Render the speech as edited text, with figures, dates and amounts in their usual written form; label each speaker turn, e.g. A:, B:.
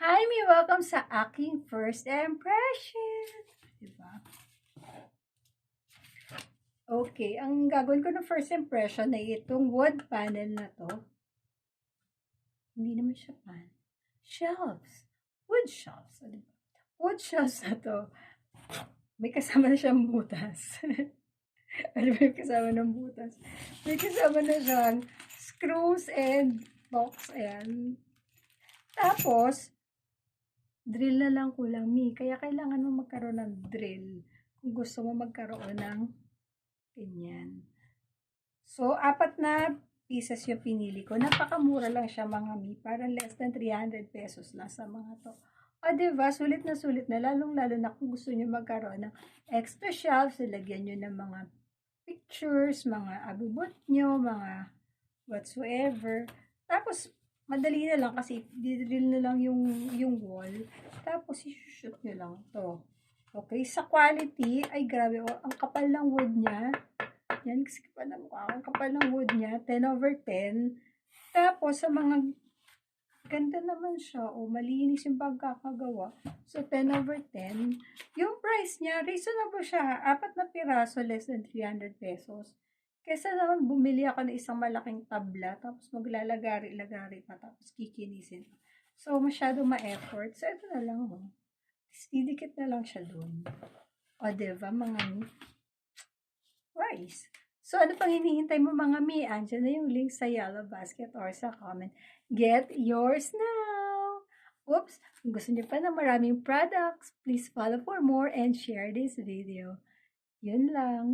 A: Hi, may welcome sa aking first impression. Diba? Okay, ang gagawin ko ng first impression ay itong wood panel na to. Hindi naman siya pan. Shelves. Wood shelves. Diba? Wood shelves na to. May kasama na siyang butas. Ano ba yung kasama ng butas? May kasama na siyang screws and box. Ayan. Tapos, drill na lang kulang, Mi. Kaya kailangan mo magkaroon ng drill kung gusto mo magkaroon ng ganyan. So, 4 na pieces yung pinili ko. Napakamura lang siya mga Mi. Parang less than 300 pesos lang sa mga to. O, diba? Sulit na lalong-lalo na kung gusto nyo magkaroon ng extra shelves. Ilagyan nyo ng mga pictures, mga abubot nyo, mga whatsoever. Tapos, madali na lang kasi didrill na lang yung wall. Tapos, i-shoot nyo lang to. Okay, sa quality, ay grabe, oh, ang kapal ng wood niya. Yan, kasi kapal na mukha. Ang kapal ng wood niya, 10/10. Tapos, sa mga, ganda naman siya. O, malinis yung pagkakagawa. So, 10/10. Yung price niya, reasonable siya. 4 na piraso, less than 300 pesos. Kesa naman bumili ako ng isang malaking tabla, tapos maglalagari-lagari pa, tapos kikinisin. So, masyado ma-effort. So, ito na lang, oh. Didikit na lang siya dun. O, diba, mga rice. So, ano pang hinihintay mo mga mi? Andiyan na yung link sa yellow basket or sa comment. Get yours now! Oops! Kung gusto niyo pa ng maraming products, please follow for more and share this video. Yun lang.